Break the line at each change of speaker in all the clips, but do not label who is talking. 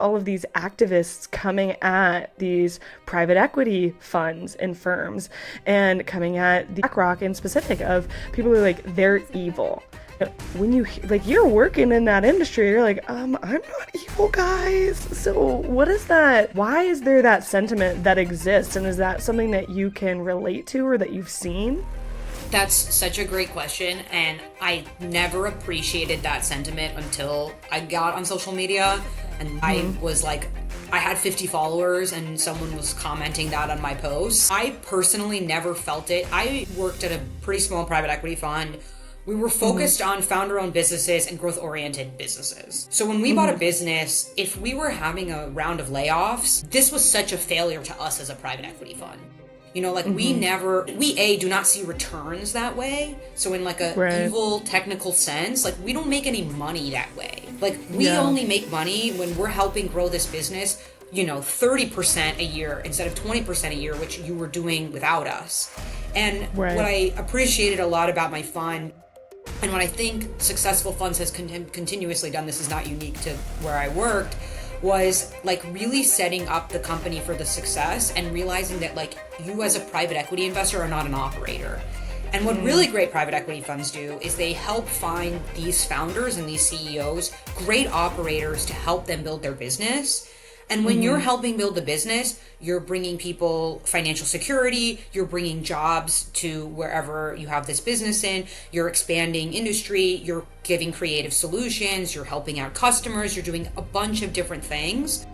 all of these activists coming at these private equity funds and firms and coming at the BlackRock in specific of people who are like, they're evil. When you like you're working in that industry, you're like, I'm not evil, guys. So what is that? Why is there that sentiment that exists? And is that something that you can relate to or that you've seen?
That's such a great question, and I never appreciated that sentiment until I got on social media and I was like, I had 50 followers and someone was commenting that on my posts. I personally never felt it. I worked at a pretty small private equity fund. We were focused on founder-owned businesses and growth-oriented businesses. So when we bought a business, if we were having a round of layoffs, this was such a failure to us as a private equity fund. You know, like we do not see returns that way. So in like a evil technical sense, like we don't make any money that way. Like we only make money when we're helping grow this business, 30% a year instead of 20% a year, which you were doing without us. And what I appreciated a lot about my fund, and what I think successful funds has continuously done, this is not unique to where I worked, was like really setting up the company for the success and realizing that like you as a private equity investor are not an operator. And what really great private equity funds do is they help find these founders and these CEOs great operators to help them build their business. And when you're helping build the business, you're bringing people financial security, you're bringing jobs to wherever you have this business in, you're expanding industry, you're giving creative solutions, you're helping out customers, you're doing a bunch of different things.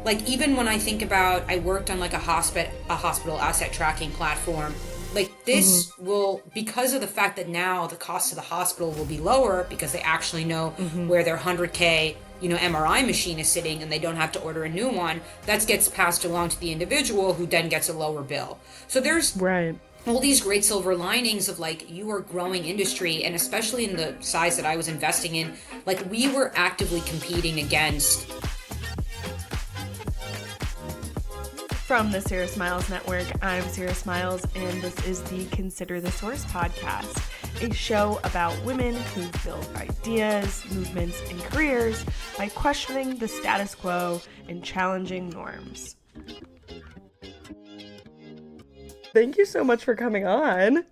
Like even when I think about, I worked on like a hospital asset tracking platform, like this will, because of the fact that now the cost of the hospital will be lower because they actually know where their 100K MRI machine is sitting and they don't have to order a new one, that gets passed along to the individual who then gets a lower bill. So there's all these great silver linings of like you are growing industry, and especially in the size that I was investing in, like we were actively competing against.
From the Sarah Smiles Network, I'm Sarah Smiles, and this is the Consider the Source podcast, a show about women who build ideas, movements, and careers by questioning the status quo and challenging norms. Thank you so much for coming on.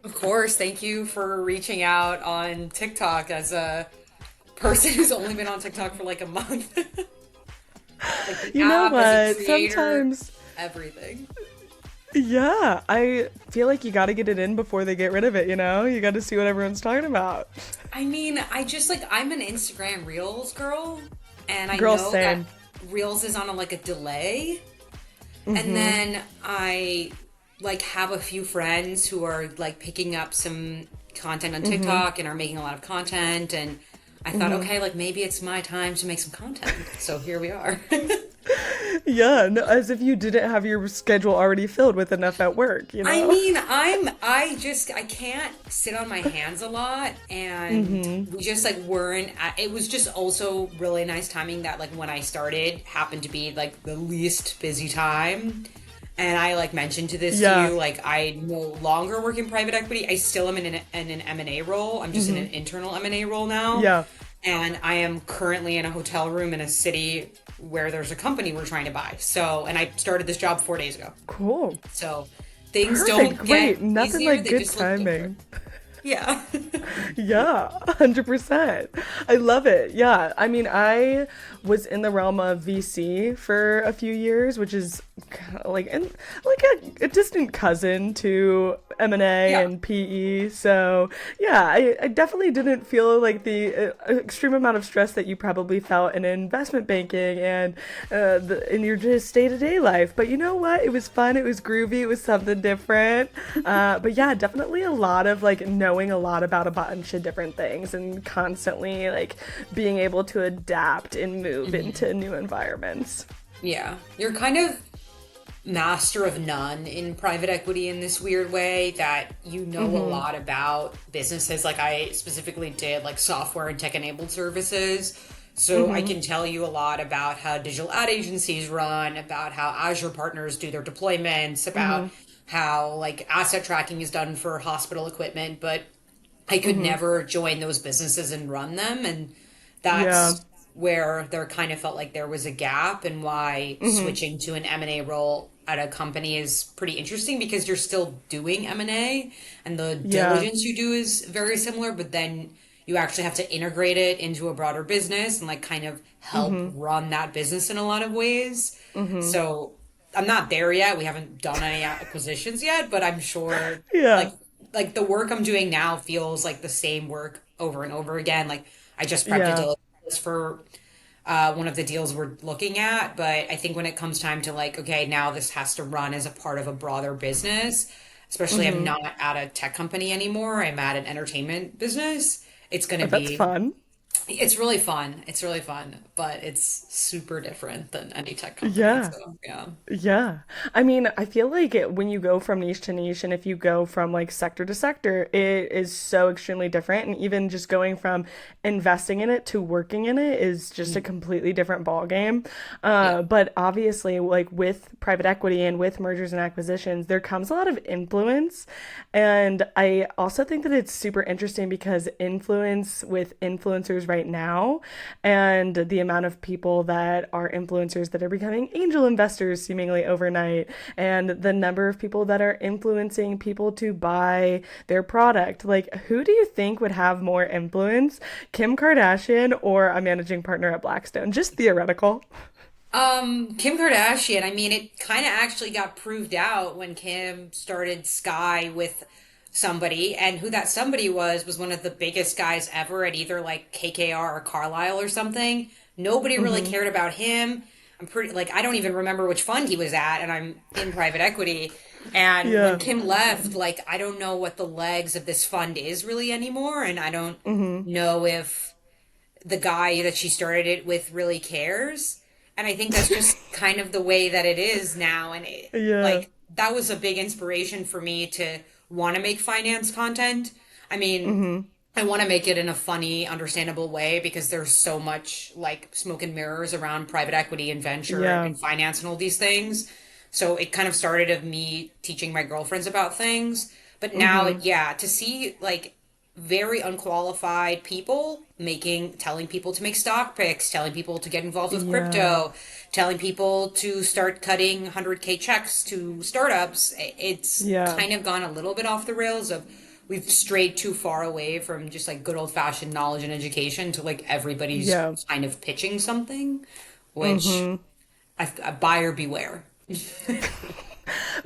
Of course, thank you for reaching out on TikTok as a person who's only been on TikTok for like a month. Like
you know what? Sometimes
everything.
Yeah, I feel like you got to get it in before they get rid of it, You got to see what everyone's talking about.
I mean, I'm an Instagram Reels girl, and I
Girl,
know
same.
that Reels is on a delay. And then I like have a few friends who are like picking up some content on TikTok and are making a lot of content, and I thought, okay, like maybe it's my time to make some content. So here we are.
Yeah, no, as if you didn't have your schedule already filled with enough at work,
I mean, I can't sit on my hands a lot, and we just like weren't, it was just also really nice timing that like when I started happened to be like the least busy time. And I like mentioned to this to you, like I no longer work in private equity. I still am in an M&A role. I'm just in an internal M&A role now.
Yeah.
And I am currently in a hotel room in a city where there's a company we're trying to buy. So, and I started this job 4 days ago.
Cool.
So things
Perfect.
don't
Great.
get
Nothing
easier,
like
they
good
just look
timing.
Yeah.
Yeah, 100%. I love it. Yeah. I mean, I was in the realm of VC for a few years, which is like a distant cousin to M&A and PE. So yeah, I definitely didn't feel like the extreme amount of stress that you probably felt in investment banking and in your just day-to-day life. But you know what? It was fun. It was groovy. It was something different. But yeah, definitely a lot of like knowing a lot about a bunch of different things and constantly like being able to adapt and move into new environments.
Yeah. You're kind of master of none in private equity in this weird way that you know a lot about businesses. Like I specifically did like software and tech enabled services. So I can tell you a lot about how digital ad agencies run, about how Azure partners do their deployments, about how like asset tracking is done for hospital equipment, but I could never join those businesses and run them. And that's where there kind of felt like there was a gap, and why switching to an M&A role at a company is pretty interesting because you're still doing M&A and the
Yeah.
diligence you do is very similar, but then you actually have to integrate it into a broader business and like kind of help run that business in a lot of ways. So I'm not there yet. We haven't done any acquisitions yet, but I'm sure
Yeah.
like the work I'm doing now feels like the same work over and over again. Like I just prepped a
Yeah.
diligence for one of the deals we're looking at, but I think when it comes time to like, okay, now this has to run as a part of a broader business, especially I'm not at a tech company anymore. I'm at an entertainment business. It's going to
That's
be
fun.
it's really fun. It's really fun, but it's super different than any tech company.
Yeah.
So, yeah.
Yeah. I mean, I feel like when you go from niche to niche and if you go from like sector to sector, it is so extremely different. And even just going from investing in it to working in it is just a
Mm.
completely different ball game.
Yeah.
But obviously, like with private equity and with mergers and acquisitions, there comes a lot of influence. And I also think that it's super interesting because influence with influencers right now and the amount of people that are influencers that are becoming angel investors seemingly overnight, and the number of people that are influencing people to buy their product. Like, who do you think would have more influence, Kim Kardashian or a managing partner at Blackstone? Just theoretical.
Kim Kardashian, I mean, it kind of actually got proved out when Kim started Sky with somebody, and who that somebody was one of the biggest guys ever at either like KKR or Carlyle or something. Nobody really cared about him. I'm pretty like I don't even remember which fund he was at, and I'm in private equity. And when
Yeah.
Kim left, like I don't know what the legs of this fund is really anymore, and I don't know if the guy that she started it with really cares. And I think that's just kind of the way that it is now. And
Yeah.
like, that was a big inspiration for me to want to make finance content. I mean, I want to make it in a funny, understandable way because there's so much like smoke and mirrors around private equity and venture
Yeah.
and finance and all these things. So it kind of started of me teaching my girlfriends about things. But now, yeah, to see like very unqualified people telling people to make stock picks, telling people to get involved with
Yeah.
crypto, telling people to start cutting 100K checks to startups. It's
Yeah.
kind of gone a little bit off the rails of we've strayed too far away from just like good old fashioned knowledge and education to like everybody's
Yeah.
kind of pitching something, which a buyer beware.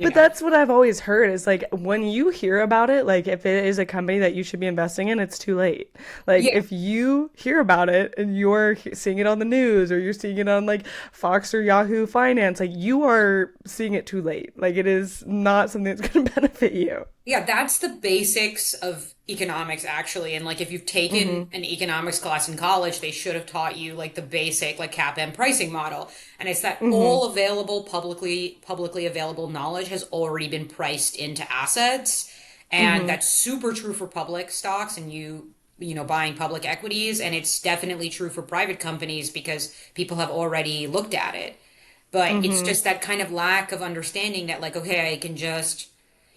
But
Yeah.
that's what I've always heard is like when you hear about it, like if it is a company that you should be investing in, it's too late. Like
Yeah.
if you hear about it and you're seeing it on the news or you're seeing it on like Fox or Yahoo Finance, like you are seeing it too late. Like it is not something that's going to benefit you.
Yeah, that's the basics of economics actually. And like if you've taken an economics class in college, they should have taught you like the basic like cap and pricing model. And it's that all available publicly available knowledge has already been priced into assets. And that's super true for public stocks and you know buying public equities, and it's definitely true for private companies because people have already looked at it. But it's just that kind of lack of understanding that like okay, I can just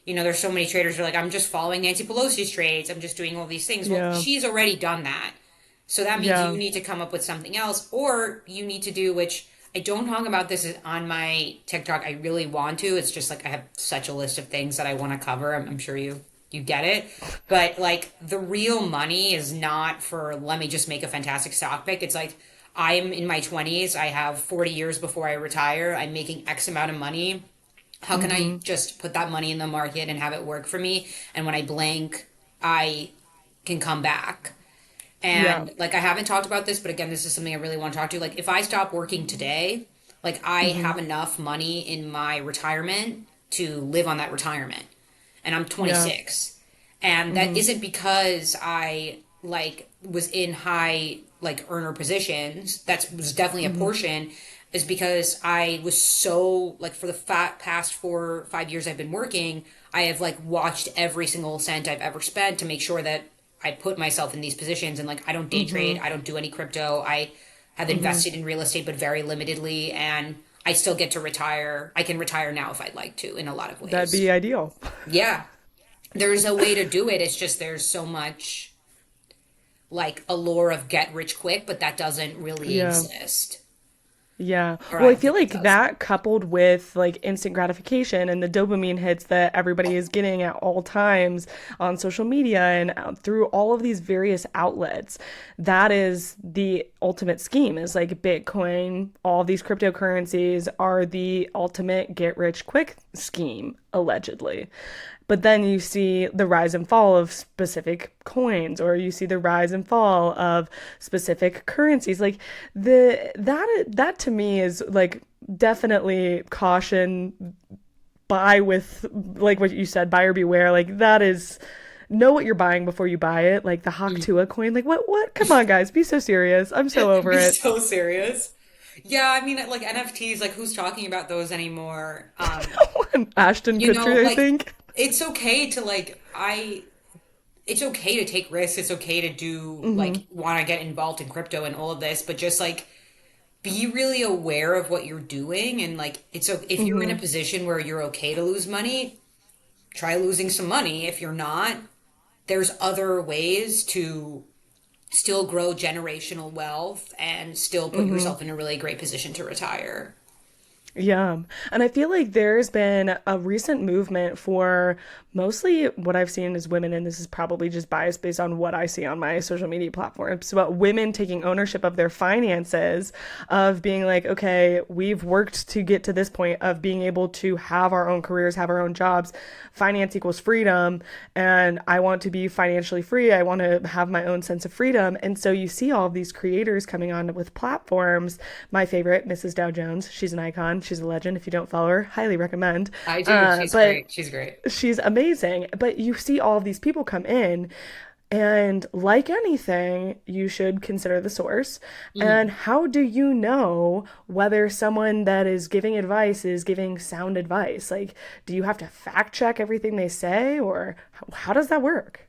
there's so many traders who are like, I'm just following Nancy Pelosi's trades. I'm just doing all these things. Well,
Yeah.
she's already done that. So that means you
Yeah.
need to come up with something else, or you need to do, which I don't talk about this on my TikTok. I really want to. It's just like I have such a list of things that I want to cover. I'm sure you get it. But like the real money is not for let me just make a fantastic stock pick. It's like I'm in my 20s. I have 40 years before I retire. I'm making X amount of money. How can I just put that money in the market and have it work for me? And when I blink, I can come back.
Yeah.
And like I haven't talked about this, but again, this is something I really want to talk to. Like if I stop working today, like I have enough money in my retirement to live on that retirement. And I'm
Yeah.
26. And that isn't because I like was in high like earner positions. That was definitely a portion is because I was so like for the past 4 or 5 years I've been working, I have like watched every single cent I've ever spent to make sure that I put myself in these positions, and like I don't day trade, I don't do any crypto. I have invested in real estate but very limitedly, and I still get to retire. I can retire now if I'd like to in a lot of
That'd be
ways.
ideal.
Yeah. There's a way to do it. It's just there's so much like allure of get rich quick, but that doesn't really
Yeah.
exist.
Yeah.
Or
Well,
I
I
don't
feel
think it
like
does.
that coupled with like instant gratification and the dopamine hits that everybody is getting at all times on social media and through all of these various outlets, that is the ultimate scheme is like Bitcoin, all these cryptocurrencies are the ultimate get rich quick scheme, allegedly. But then you see the rise and fall of specific coins, or you see the rise and fall of specific currencies. Like that to me is like definitely caution, buy with, like what you said, buyer beware. Like that is, know what you're buying before you buy it. Like the Haktua coin. Like what? Come on, guys, be so serious. I'm so over
Be
it.
so serious. Yeah, I mean, like NFTs, like who's talking about those anymore?
Ashton
You know,
Kutcher, I
like
think.
it's okay to it's okay to take risks. It's okay to do like want to get involved in crypto and all of this, but just like be really aware of what you're doing and like if you're in a position where you're okay to lose money, try losing some money. If you're not, there's other ways to still grow generational wealth and still put yourself in a really great position to retire.
Yeah. And I feel like there's been a recent movement for mostly what I've seen as women, and this is probably just biased based on what I see on my social media platforms, about women taking ownership of their finances, of being like, okay, we've worked to get to this point of being able to have our own careers, have our own jobs. Finance equals freedom. And I want to be financially free. I want to have my own sense of freedom. And so you see all of these creators coming on with platforms. My favorite, Mrs. Dow Jones, she's an icon. She's a legend. If you don't follow her, highly recommend.
I do. She's
But
great. She's great.
she's amazing. But you see all of these people come in, and like anything, you should consider the source. And
Mhm.
how do you know whether someone that is giving advice is giving sound advice? Like, do you have to fact check everything they say, or how does that work?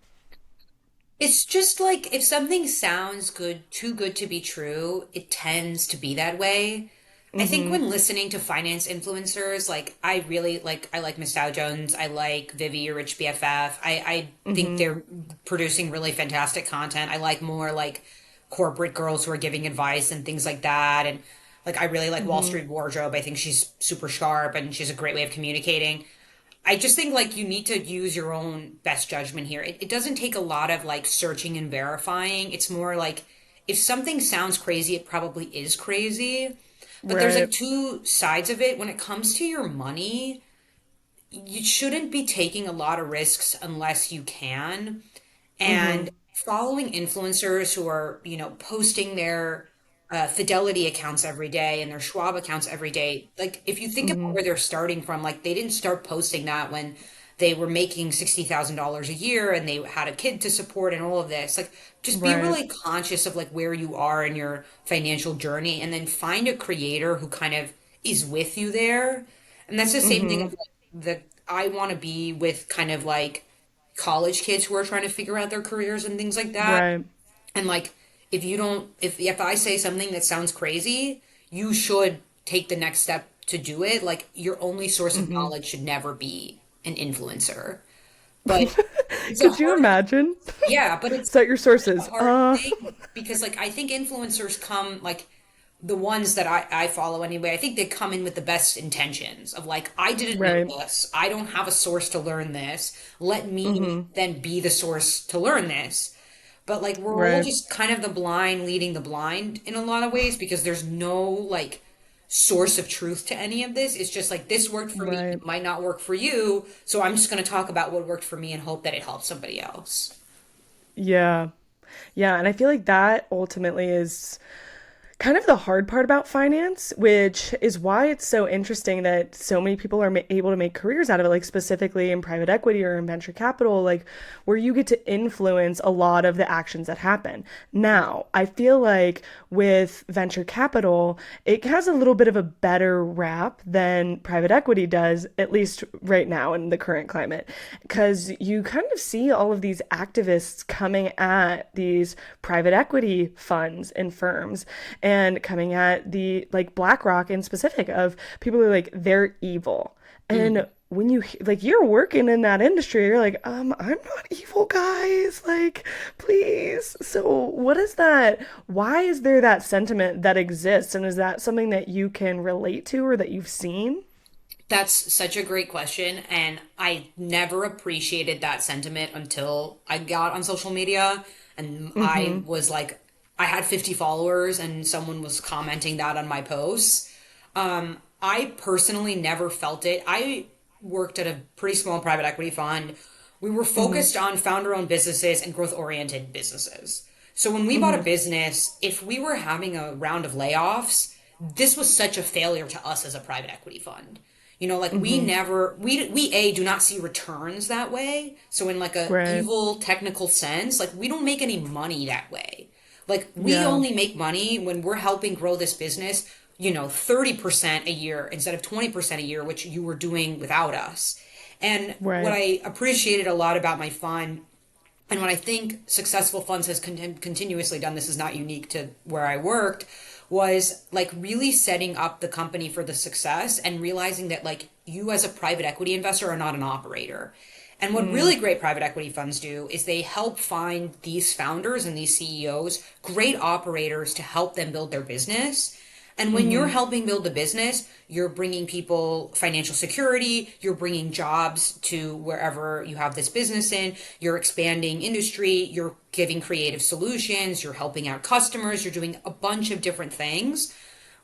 It's just like if something sounds good, too good to be true, it tends to be that way. I think when listening to finance influencers, like I like Miss Dow Jones, I like Vivi, your rich BFF. I think they're producing really fantastic content. I like more like corporate girls who are giving advice and things like that. And like I really like Wall Street Wardrobe. I think she's super sharp and she's a great way of communicating. I just think like you need to use your own best judgment here. It doesn't take a lot of like searching and verifying. It's more like if something sounds crazy, it probably is crazy. But there's like
Right.
two sides of it. When it comes to your money, you shouldn't be taking a lot of risks unless you can. And following influencers who are, you know, posting their Fidelity accounts every day and their Schwab accounts every day, like if you think about where they're starting from, like they didn't start posting that when they were making $60,000 a year and they had a kid to support and all of this. Like just be
Right.
really conscious of like where you are in your financial journey and then find a creator who kind of is with you there. And that's the same thing of like the I want to be with kind of like college kids who are trying to figure out their careers and things like that.
Right.
And like if you don't if I say something that sounds crazy, you should take the next step to do it. Like your only source of knowledge should never be an influencer. But it's a
Could you
hard
imagine?
yeah, but it's
Set your
such a
sources.
hard thing because like I think influencers come like the ones that I follow anyway, I think they come in with the best intentions of like, I didn't know
Right.
this. I don't have a source to learn this. Let me then be the source to learn this. But like, we're all
Right.
just kind of the blind leading the blind in a lot of ways because there's no like source of truth to any of this. It's just like, this worked for me.
Right.
It might not work for you. So I'm just going to talk about what worked for me and hope that it helps somebody else.
Yeah. Yeah. And I feel like that ultimately is kind of the hard part about finance, which is why it's so interesting that so many people are able to make careers out of it, like specifically in private equity or in venture capital, like where you get to influence a lot of the actions that happen. Now, I feel like with venture capital, it has a little bit of a better rap than private equity does, at least right now in the current climate, because you kind of see all of these activists coming at these private equity funds and firms and coming at the like BlackRock in specific of people who are like they're evil. And when you like you're working in that industry, you're like, I'm not evil, guys. Like, please. So, what is that? Why is there that sentiment that exists, and is that something that you can relate to or that you've seen?
That's such a great question. And I never appreciated that sentiment until I got on social media and I
Mm-hmm.
was like, I had 50 followers and someone was commenting that on my posts. I personally never felt it. I worked at a pretty small private equity fund. We were
Mm-hmm.
focused on founder owned businesses and growth oriented businesses. So when we bought a
Mm-hmm.
business, if we were having a round of layoffs, this was such a failure to us as a private equity fund. Like we
Mm-hmm.
never we a do not see returns that way. So in like a
Right.
evil technical sense, like we don't make any money that way. Like we
Yeah.
only make money when we're helping grow this business, 30% a year instead of 20% a year, which you were doing without us. And what
Right.
I appreciated a lot about my fund, and what I think successful funds has continuously done, this is not unique to where I worked, was like really setting up the company for the success and realizing that like you as a private equity investor are not an operator. And what
Mm.
really great private equity funds do is they help find these founders and these CEOs, great operators to help them build their business. And when you're
Mm-hmm.
helping build the business, you're bringing people financial security, you're bringing jobs to wherever you have this business in, you're expanding industry, you're giving creative solutions, you're helping out customers, you're doing a bunch of different things.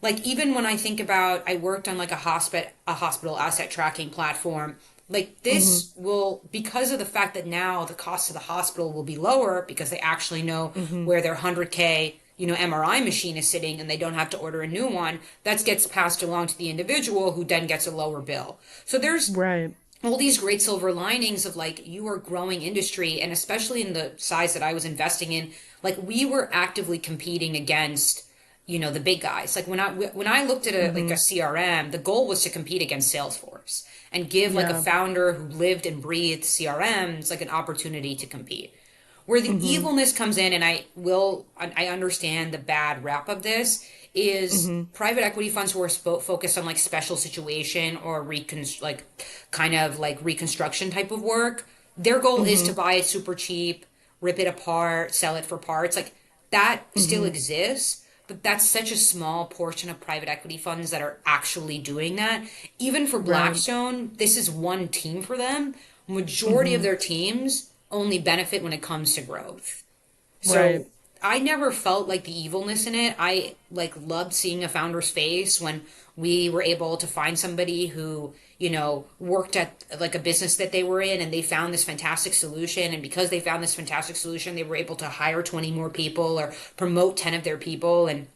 Like even when I think about I worked on like a hospital asset tracking platform, like
Mm-hmm.
this will, because of the fact that now the cost of the hospital will be lower because they actually know
Mm-hmm.
where their 100K MRI machine is sitting and they don't have to order a new one. That gets passed along to the individual who then gets a lower bill. So there's
Right.
all these great silver linings of like you are growing industry, and especially in the size that I was investing in, like we were actively competing against the big guys. Like when I looked at a like
Mm-hmm.
a CRM, the goal was to compete against Salesforce and give like a
Yeah.
founder who lived and breathed CRMs like an opportunity to compete. Where the
Mm-hmm.
evilness comes in, and I understand the bad rap of this, is
Mm-hmm.
private equity funds who are focused on like special situation or like kind of like reconstruction type of work. Their goal is to
Mm-hmm.
buy it super cheap, rip it apart, sell it for parts. Like that still
Mm-hmm.
exists, but that's such a small portion of private equity funds that are actually doing that. Even for
Right.
Blackstone, this is one team for them. Majority of
Mm-hmm.
their teams only benefit when it comes to growth.
Right.
So I never felt like the evilness in it. I like loved seeing a founder's face when we were able to find somebody who, worked at like a business that they were in and they found this fantastic solution. And because they found this fantastic solution, they were able to hire 20 more people or promote 10 of their people and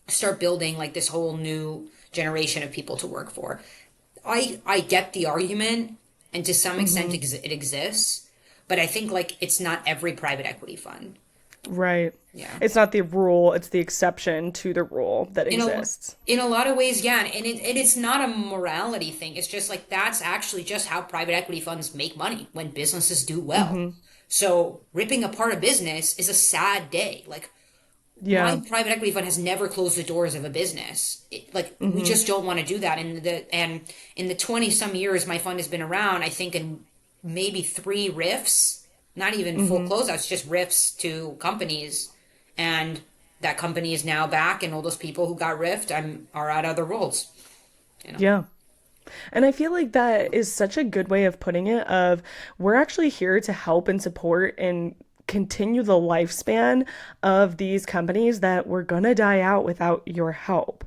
start building like this whole new generation of people to work for. I get the argument, and to some extent
Mm-hmm.
it exists, but I think like it's not every private equity fund.
Right.
Yeah.
It's not the rule, it's the exception to the rule that
In a
exists.
in a lot of ways, yeah, and it's not a morality thing. It's just like that's actually just how private equity funds make money when businesses do well.
Mm-hmm.
So ripping apart a business is a sad day. Like my
Yeah.
private equity fund has never closed the doors of a business. Like we
Mm-hmm.
just don't want to do that. And in the 20 some years my fund has been around, I think in maybe three riffs, not even full
Mm-hmm.
closeouts, just riffs to companies, and that company is now back, and all those people who got riffed are at other roles. You know.
Yeah. And I feel like that is such a good way of putting it of we're actually here to help and support and continue the lifespan of these companies that were going to die out without your help.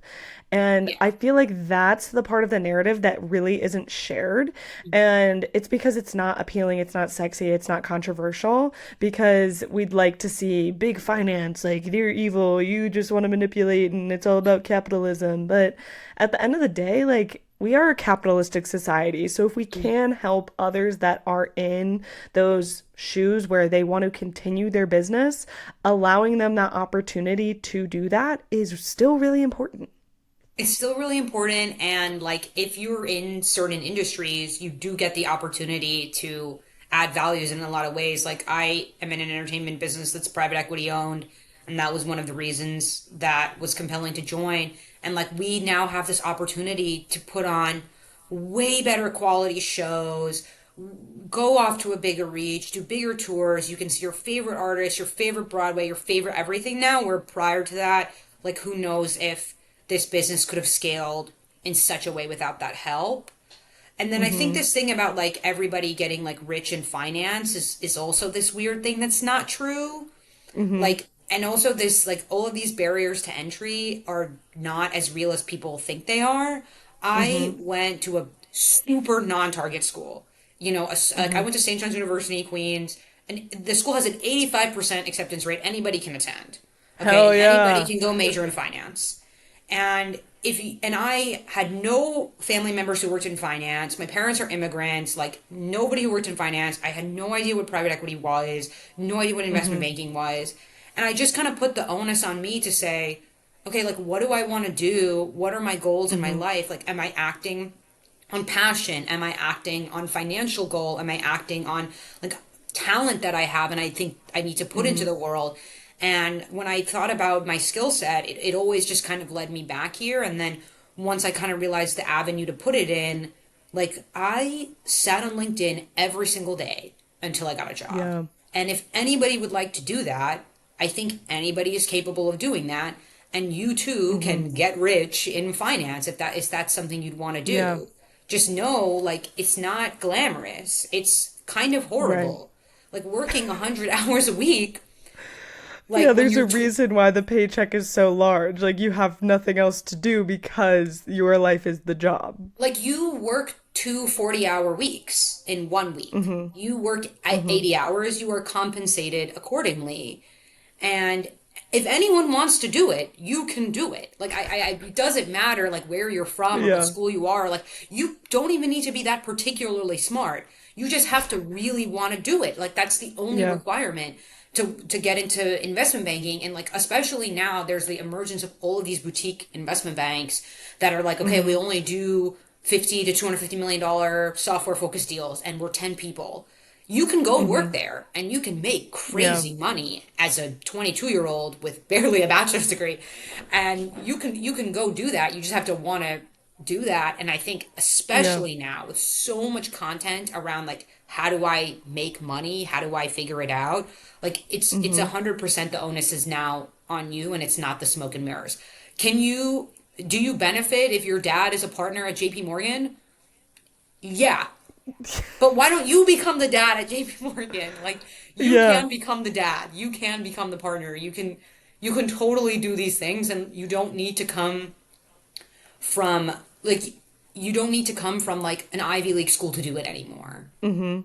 And
Yeah.
I feel like that's the part of the narrative that really isn't shared. And it's because it's not appealing, it's not sexy, it's not controversial, because we'd like to see big finance, like you're evil, you just want to manipulate, and it's all about capitalism. But at the end of the day, like, we are a capitalistic society. So if we can help others that are in those shoes where they want to continue their business, allowing them that opportunity to do that is still really important.
It's still really important, and like if you're in certain industries you do get the opportunity to add values in a lot of ways. Like I am in an entertainment business that's private equity owned, and that was one of the reasons that was compelling to join. And like we now have this opportunity to put on way better quality shows, go off to a bigger reach, do bigger tours. You can see your favorite artists, your favorite Broadway, your favorite everything now. Where prior to that, like who knows if this business could have scaled in such a way without that help. And then I think
Mm-hmm.
this thing about like everybody getting like rich in finance is also this weird thing that's not true.
Mm-hmm.
Like, and also this like all of these barriers to entry are not as real as people think they are. I
Mm-hmm.
went to a super non-target school. Like I
Mm-hmm.
went to St. John's University, Queens, and the school has an 85% acceptance rate. Anybody can attend. Okay,
Hell
and anybody
yeah.
can go major in finance. And and I had no family members who worked in finance. My parents are immigrants, like nobody who worked in finance. I had no idea what private equity was, no idea what investment
Mm-hmm.
banking was. And I just kind of put the onus on me to say, okay, like what do I want to do? What are my goals in my
Mm-hmm.
life? Like am I acting on passion? Am I acting on financial goal? Am I acting on like talent that I have and I think I need to put into
Mm-hmm.
the world? And when I thought about my skill set, it always just kind of led me back here. And then once I kind of realized the avenue to put it in, like I sat on LinkedIn every single day until I got a job.
Yeah.
And if anybody would like to do that, I think anybody is capable of doing that. And you too
Mm-hmm.
can get rich in finance if that's something you'd want to
Yeah.
do. Just know, like, it's not glamorous. It's kind of
Right.
horrible. Like working 100 hours a week,
Yeah,
like when
there's a
you're
reason why the paycheck is so large. Like you have nothing else to do because your life is the job.
like you work 2 40-hour weeks in 1 week.
Mm-hmm.
You work at
Mm-hmm.
80 hours, you are compensated accordingly. And if anyone wants to do it, you can do it. Like it doesn't matter like where you're from or what
Yeah.
school you are. Like you don't even need to be that particularly smart. You just have to really want to do it. Like that's the only
Yeah.
requirement to get into investment banking. And like especially now there's the emergence of all of these boutique investment banks that are like, okay, we
Mm-hmm.
only do 50 to 250 million dollar software focused deals and we're 10 people. You can go
Mm-hmm.
work there and you can make
Yeah.
crazy money as a 22-year-old with barely a bachelor's degree. And you can go do that. You just have to want to do that. And I think
Yeah.
especially now with so much content around like how do I make money? How do I figure it out? Like it's
Mm-hmm.
100% the onus is now on you and it's not the smoke and mirrors. Can you do you benefit if your dad is a partner at JP Morgan? Yeah. But why don't you become the dad at JP Morgan? Like you
Yeah.
can become the dad. You can become the partner. You can totally do these things and you don't need to come from like you don't need to come from like an Ivy League school to do it anymore.
Mm-hmm.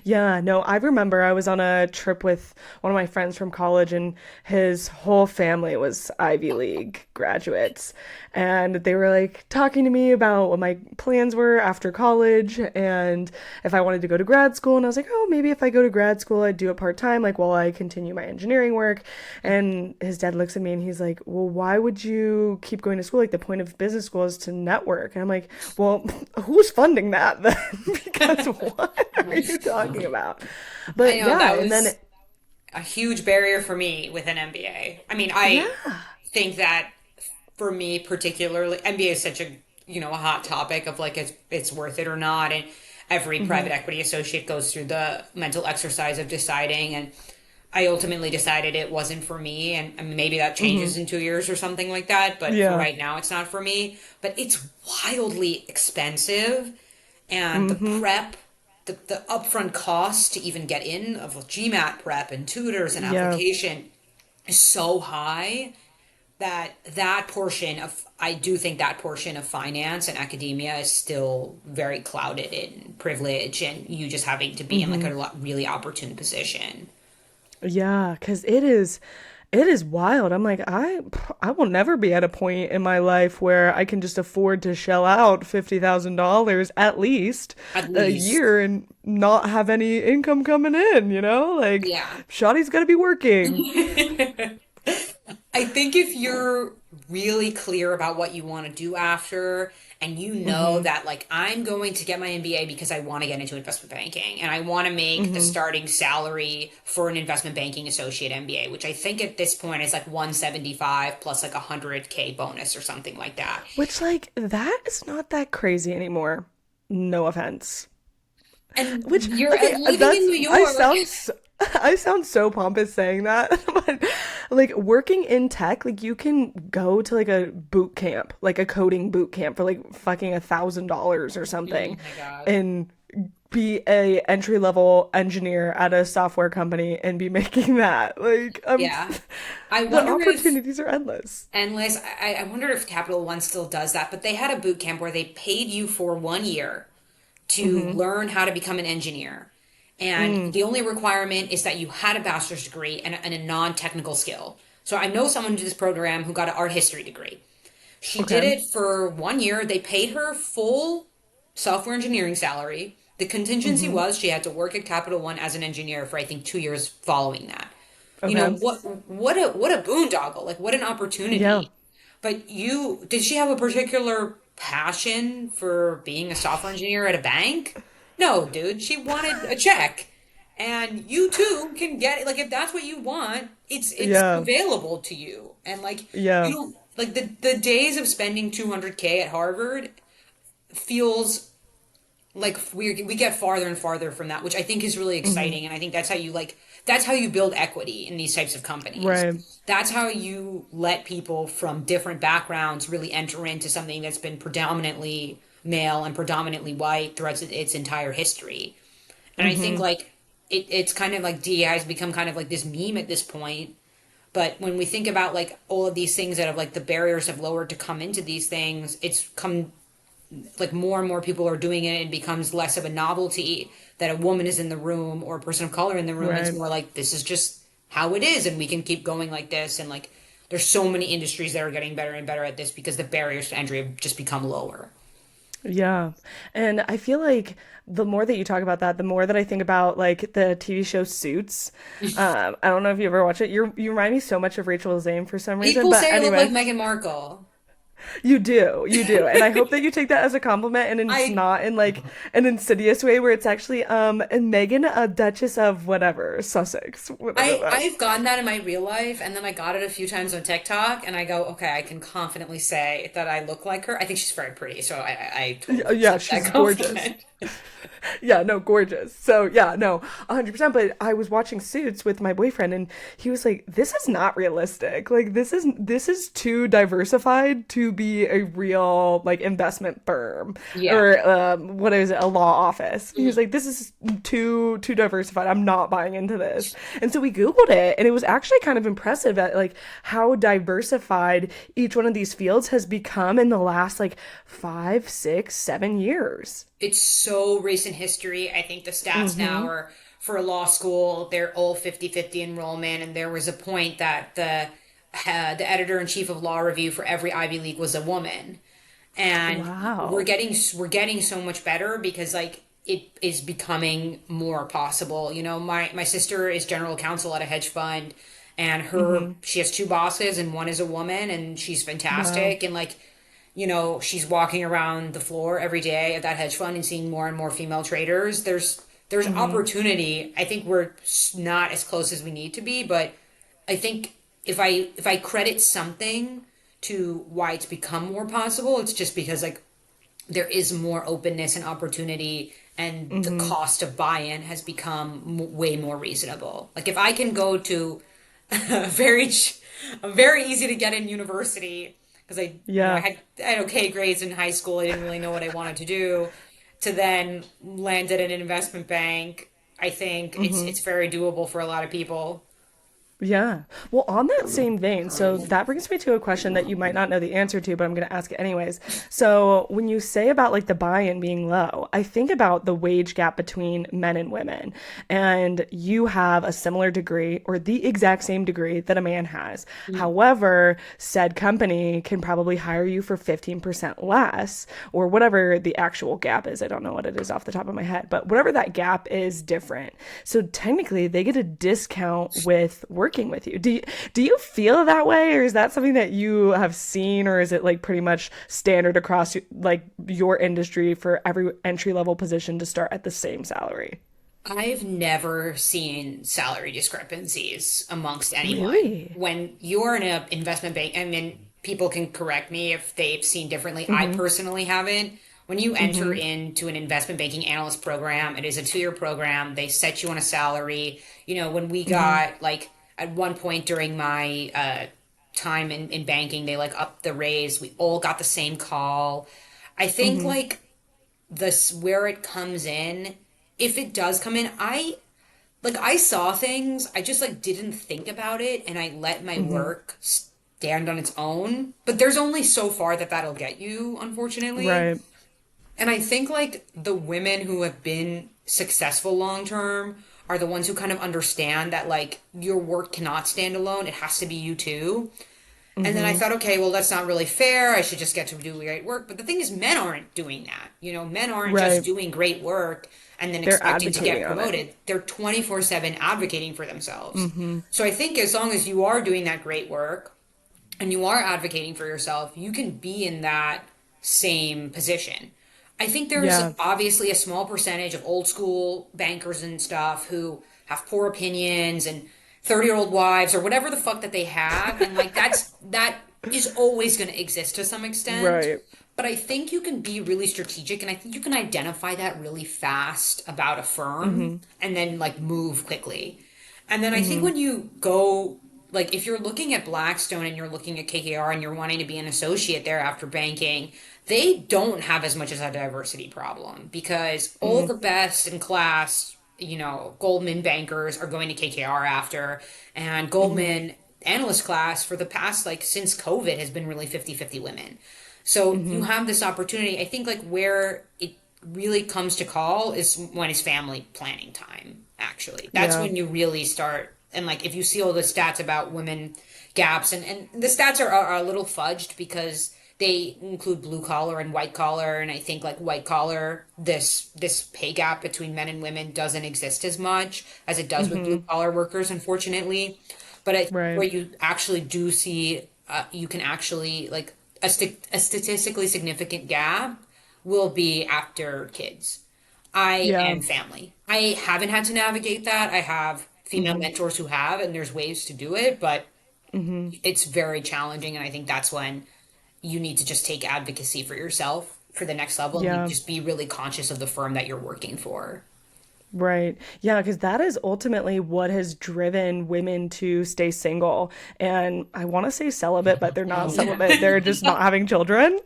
Yeah, no, I remember I was on a trip with one of my friends from college, and his whole family was Ivy League graduates. And they were like talking to me about what my plans were after college and if I wanted to go to grad school. And I was like, oh, maybe if I go to grad school, I'd do it part time, like while I continue my engineering work. And his dad looks at me and he's like, well, why would you keep going to school? Like, the point of business school is to network. And I'm like, well, who's funding that then? Because what are you talking about?
I
But
know
yeah,
that
and then
was a huge barrier for me with an MBA. I mean, I
yeah.
think that for me particularly, MBA is such a hot topic of like it's worth it or not, and every
Hmm.
private equity associate goes through the mental exercise of deciding, and I ultimately decided it wasn't for me, and I mean, maybe that
Hmm.
changes in 2 years or something like that, but for
Yeah.
right now, it's not for me. But it's wildly expensive, and the
Hmm.
prep. The upfront cost to even get in of GMAT prep and tutors and
Yeah.
application is so high that portion of I do think that portion of finance and academia is still very clouded in privilege and you just having to be in like
Hmm.
a really opportune position.
Yeah, because it is wild. I'm like, I will never be at a point in my life where I can just afford to shell out $50,000 at least
At
a
least.
year and not have any income coming in, you know? Like,
Yeah.
Shawty's gotta be working.
I I think if you're really clear about what you want to do after, and you know
Mm-hmm.
that, like, I'm going to get my MBA because I want to get into investment banking and I want to make the
Mm-hmm.
starting salary for an investment banking associate MBA, which I think at this point is like 175 plus like 100K bonus or something like that.
Which, like, that is not that crazy anymore. No offense.
And
Which,
you're
okay,
living in New York.
I sound so pompous saying that, but like working in tech, like you can go to like a boot camp, like a coding boot camp for like fucking $1,000 or
Oh
something,
my God.
and be a entry level engineer at a software company and be making that. Like,
Yeah. I
the
wonder if
opportunities are endless.
Endless. I wonder if Capital One still does that, but they had a boot camp where they paid you for 1 year to
Mm-hmm.
learn how to become an engineer. And
Mm,
the only requirement is that you had a bachelor's degree and a non-technical skill. So I know someone who did this program who got an art history degree. She did
okay.
it for 1 year. They paid her full software engineering salary. The contingency
Mm-hmm.
was she had to work at Capital One as an engineer for I think 2 years following that. You know,
Okay.
what a boondoggle, like what an
Yeah.
opportunity. But you did she have a particular passion for being a software engineer at a bank? No, dude, she wanted a check. And you too can get it. Like if that's what you want, it's
Yeah.
available to you. And like you
Yeah.
don't like the days of spending 200K at Harvard feels like we get farther and farther from that, which I think is really
Mm-hmm.
exciting. And I think that's how you build equity in these types of companies.
Right.
That's how you let people from different backgrounds really enter into something that's been predominantly male and predominantly white throughout its entire history. And I think
Mm-hmm.
like it's kind of like DEI has become kind of like this meme at this point. But when we think about like all of these things that have like the barriers have lowered to come into these things, it's come like more and more people are doing it. It becomes less of a novelty that a woman is in the room or a person of color in the room. It's
Right.
more like this is just how it is, and we can keep going like this. And like there's so many industries that are getting better and better at this because the barriers to entry have just become lower.
Yeah. And I feel like the more that you talk about that, the more that I think about like the TV show Suits. I don't know if you ever watch it. You remind me so much of Rachel Zane for some reason.
People
But
say I look like
anyway,
Meghan Markle.
you do. You do. And I hope that you take that as a compliment and it's
I
not in like an insidious way where it's actually and Megan, Duchess of whatever, Sussex, whatever that.
I've gotten that in my real life, and then I got it a few times on TikTok, and I go, okay, I can confidently say that I look like her. I think she's very pretty, so I totally
Yeah,
accept that
she's gorgeous.
compliment.
Yeah, no, gorgeous. So yeah, no, 100%. But I was watching Suits with my boyfriend, and he was like, "This is not realistic. Like, this is too diversified to be a real like investment firm
Yeah.
or what is it, a law office." He was like, "This is too diversified. I'm not buying into this." And so we Googled it, and it was actually kind of impressive at like how diversified each one of these fields has become in the last like 5, 6, 7 years.
It's so recent history. I think the stats now
Mm-hmm.
are for law school, they're all 50-50 enrollment. And there was a point that the editor in chief of Law Review for every Ivy League was a woman. And
Wow.
we're getting so much better because like it is becoming more possible. You know, my sister is general counsel at a hedge fund and her
Mm-hmm.
she has two bosses and one is a woman and she's
Wow.
fantastic and like she's walking around the floor every day at that hedge fund and seeing more and more female traders. There's
Mm-hmm.
opportunity. I think we're not as close as we need to be, but I think if I credit something to why it's become more possible, it's just because like there is more openness and opportunity and the
Mm-hmm.
cost of buy-in has become way more reasonable. Like if I can go to a a very easy to get in university because I
Yeah.
had okay grades in high school. I didn't really know what I wanted to do. To then land at an investment bank, I think
Mm-hmm.
it's very doable for a lot of people.
Yeah. Well, on that same vein, so that brings me to a question that you might not know the answer to, but I'm going to ask it anyways. So, when you say about like the buy-in being low, I think about the wage gap between men and women. And you have a similar degree or the exact same degree that a man has. However, said company can probably hire you for 15% less or whatever the actual gap is. I don't know what it is off the top of my head, but whatever that gap is different. So, technically, they get a discount with work working with you. Do you feel that way, or is that something that you have seen, or is it like pretty much standard across like your industry for every entry level position to start at the same salary?
I've never seen salary discrepancies amongst anyone.
Really?
When you're in an investment bank, and then people can correct me if they've seen differently. I
Mm-hmm.
personally haven't. When you enter
Mm-hmm.
into an investment banking analyst program, it is a 2-year program. They set you on a salary. When we
Mm-hmm.
got like at one point during my time in banking, they like upped the raise. We all got the same call. I think
Mm-hmm.
like this where it comes in, if it does come in, I saw things, I just like didn't think about it and I let my
Mm-hmm.
work stand on its own. But there's only so far that that'll get you, unfortunately.
Right.
And I think like the women who have been successful long term are the ones who kind of understand that like your work cannot stand alone. It has to be you too. And then I
Mm-hmm.
thought, okay, well, that's not really fair. I should just get to do great work. But the thing is, men aren't doing that. Men aren't just
Right.
doing great work and then
They're
expecting to get
advocating on it.
promoted. They're 24/7 advocating for themselves.
Mm-hmm.
So I think as long as you are doing that great work and you are advocating for yourself, you can be in that same position. I think there's
Yeah.
obviously a small percentage of old school bankers and stuff who have poor opinions and 30-year-old wives or whatever the fuck that they have. And like that is always going to exist to some extent.
Right.
But I think you can be really strategic and I think you can identify that really fast about a firm
Mm-hmm.
and then like move quickly. And then I think
Mm-hmm.
when you go, like, if you're looking at Blackstone and you're looking at KKR and you're wanting to be an associate there after banking, they don't have as much as a diversity problem because all
Mm-hmm.
the best in class, Goldman bankers are going to KKR after, and
Mm-hmm.
Goldman analyst class for the past, like, since COVID has been really 50-50 women. So you
Mm-hmm.
have this opportunity. I think, like, where it really comes to call is when it's family planning time, actually. That's
Yeah.
when you really start. And, like, if you see all the stats about women gaps, and the stats are a little fudged because they include blue collar and white collar. And I think, like, white collar, this pay gap between men and women doesn't exist as much as it does with blue
Mm-hmm.
collar workers, unfortunately. But I think
Right.
where you actually do see, you can actually, like, a statistically significant gap will be after kids. I
Yeah.
am family. I haven't had to navigate that. I have female
Mm-hmm.
mentors who have, and there's ways to do it, but
Mm-hmm.
it's very challenging. And I think that's when you need to just take advocacy for yourself for the next level and you
Yeah.
just be really conscious of the firm that you're working for.
Right. Yeah, because that is ultimately what has driven women to stay single. And I want to say celibate, but they're not
Oh, yeah.
celibate. They're just not having children.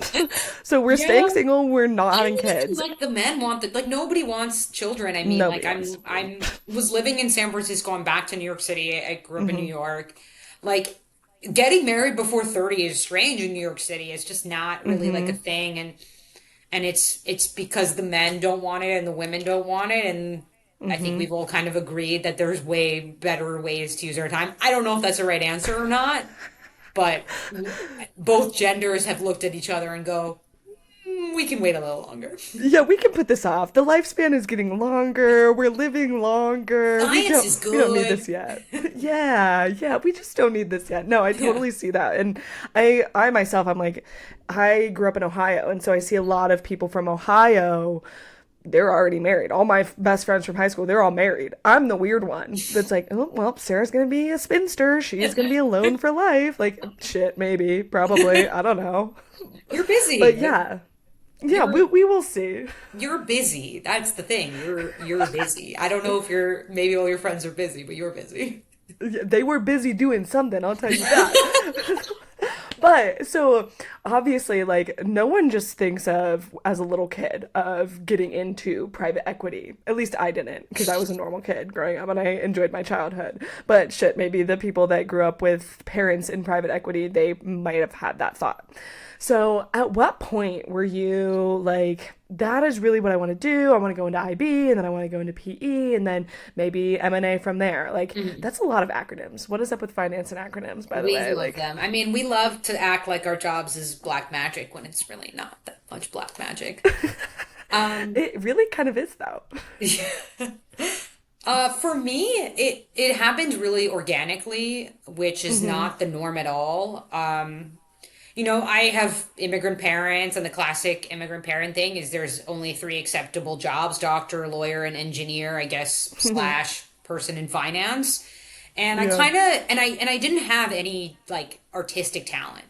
So we're
Yeah.
staying single, we're not
I don't
having
even feel
kids.
like the men want that. Like nobody wants children. I mean, like
Nobody wants children.
I'm was living in San Francisco. I'm back to New York City. I grew up in New
Hmm.
York. Like getting married before 30 is strange in New York City. It's just not really like a
Hmm.
thing. And it's because the men don't want it and the women don't want it. And I think
Hmm.
we've all kind of agreed that there's way better ways to use our time. I don't know if that's the right answer or not, but both genders have looked at each other and go, we can wait a little longer.
Yeah, we can put this off. The lifespan is getting longer. We're living longer. We
Science
don't
is
we don't need
good.
this yet. Yeah, yeah, we just don't need this yet. No, I
Yeah.
totally see that. And I myself, I'm like, I grew up in Ohio, and so I see a lot of people from Ohio, they're already married. All my best friends from high school, they're all married. I'm the weird one that's like, oh, well, Sarah's gonna be a spinster. She's gonna be alone for life. Like, shit, maybe, probably. I don't know.
You're busy.
But
Like
yeah, yeah,
you're
we will see.
you're busy. That's the thing. You're busy. I don't know if you're maybe all your friends are busy, but you're busy.
They were busy doing something, I'll tell you that. But so obviously, like, no one just thinks of as a little kid of getting into private equity. At least I didn't, because I was a normal kid growing up and I enjoyed my childhood. But shit, maybe the people that grew up with parents in private equity, they might have had that thought. So at what point were you like, that is really what I want to do? I want to go into IB and then I want to go into PE and then maybe M&A from there. Like,
Mhm.
that's a lot of acronyms. What is up with finance and acronyms, by the
We
way?
love
Like,
them. I mean, we love to act like our jobs is black magic when it's really not that much black magic. Um,
it really kind of is, though.
For me, it happened really organically, which is
Mm-hmm.
not the norm at all. I have immigrant parents, and the classic immigrant parent thing is there's only three acceptable jobs: doctor, lawyer, and engineer, I guess, slash person in finance. And I
Yeah.
kind of and I didn't have any like artistic talent.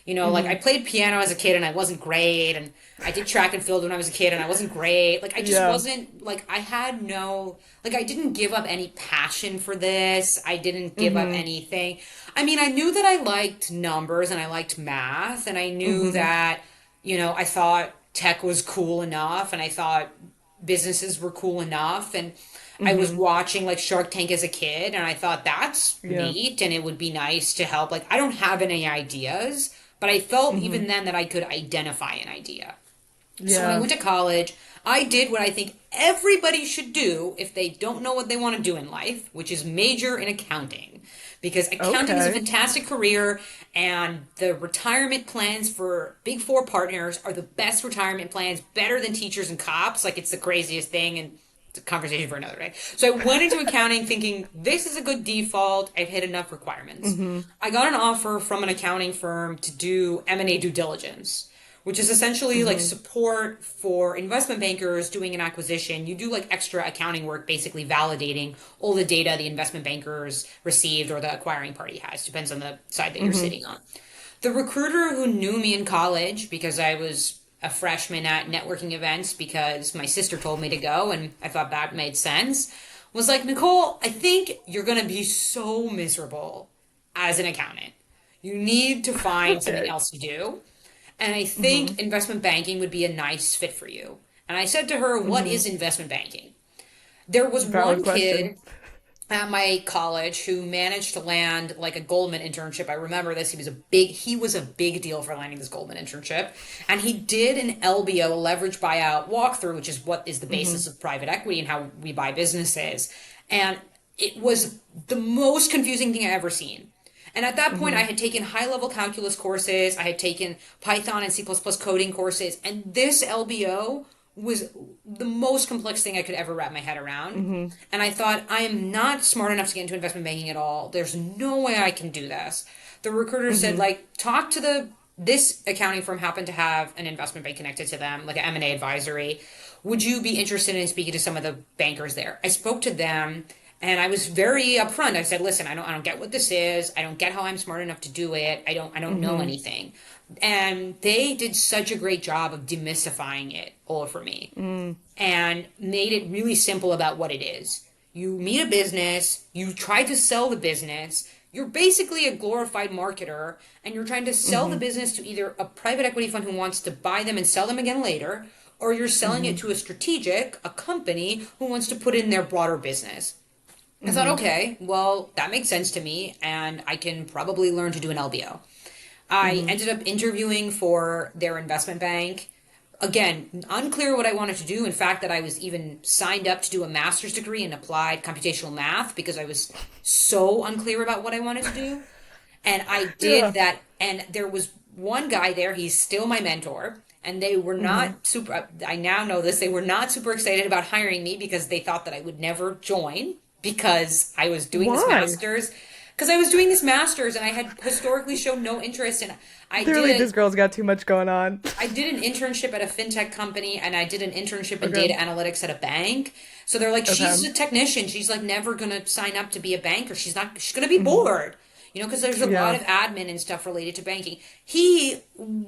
Like I
Mm-hmm.
played piano as a kid and I wasn't great, and I did track and field when I was a kid and I wasn't great. Like I just
Yeah.
wasn't like I had no like I didn't give up any passion for this. I didn't give up
Mm-hmm.
anything. I mean, I knew that I liked numbers and I liked math, and I knew
Mm-hmm.
that, I thought tech was cool enough, and I thought businesses were cool enough, and I was
Mm-hmm.
watching like Shark Tank as a kid, and I thought that's
Yeah.
neat and it would be nice to help. Like I don't have any ideas, but I felt
Mm-hmm.
even then that I could identify an idea. So when I
Yeah.
went to college, I did what I think everybody should do if they don't know what they want to do in life, which is major in accounting. Because accounting is a
Okay.
fantastic career, and the retirement plans for Big Four partners are the best retirement plans, better than teachers and cops. Like, it's the craziest thing, and it's a conversation for another day. So I went into accounting thinking this is a good default. I've hit enough requirements.
Mm-hmm.
I got an offer from an accounting firm to do M&A due diligence, which is essentially like
Mm-hmm.
support for investment bankers doing an acquisition. You do like extra accounting work, basically validating all the data the investment bankers received or the acquiring party has, depends on the side that you're
Mm-hmm.
sitting on. The recruiter who knew me in college, because I was a freshman at networking events because my sister told me to go and I thought that made sense, was like, Nicole, I think you're going to be so miserable as an accountant. You need to find something
Okay.
else to do. And I
Mm-hmm.
think investment banking would be a nice fit for you. And I said to her, what
Mm-hmm.
is investment banking? There was
Valid
one
question.
kid at my college who managed to land like a Goldman internship. I remember this. He was a big deal for landing this Goldman internship. And he did an LBO, a leverage buyout walkthrough, which is what is the
Mm-hmm.
basis of private equity and how we buy businesses. And it was the most confusing thing I ever seen. And at that point, I
Mm-hmm.
had taken high level calculus courses, I had taken Python and C++ coding courses, and this LBO was the most complex thing I could ever wrap my head around.
Mm-hmm.
And I thought, I am not smart enough to get into investment banking at all. There's no way I can do this. The recruiter said,
Mm-hmm.
like, talk to this accounting firm happened to have an investment bank connected to them, like an M&A advisory. Would you be interested in speaking to some of the bankers there? I spoke to them and I was very upfront. I said, "Listen, I don't get what this is. I don't get how I'm smart enough to do it. I don't know
Mm-hmm.
anything." And they did such a great job of demystifying it all for me
Mm-hmm.
and made it really simple about what it is. You meet a business, you try to sell the business, you're basically a glorified marketer, and you're trying to sell the
Mm-hmm.
business to either a private equity fund who wants to buy them and sell them again later, or you're selling it
Mm-hmm.
to a strategic, a company who wants to put in their broader business. I thought,
Mm-hmm.
okay, well, that makes sense to me, and I can probably learn to do an LBO. I
Mm-hmm.
ended up interviewing for their investment bank. Again, unclear what I wanted to do. In fact, that I was even signed up to do a master's degree in applied computational math because I was so unclear about what I wanted to do. And I did
Yeah.
that. And there was one guy there, he's still my mentor. And they were
Mm-hmm.
not super, I now know this, they were not super excited about hiring me because they thought that I would never join because I was doing this
Why?
master's. Because I was doing this master's and I had historically shown no interest in. I
They're like, this
did
girl's got too much going on.
I did an internship at a fintech company and I did an internship in
Okay.
data analytics at a bank. So they're like, she's
Okay.
a technician. She's like never gonna sign up to be a banker. She's gonna be
Mm-hmm.
bored. Because there's a lot
Yeah.
of admin and stuff related to banking. He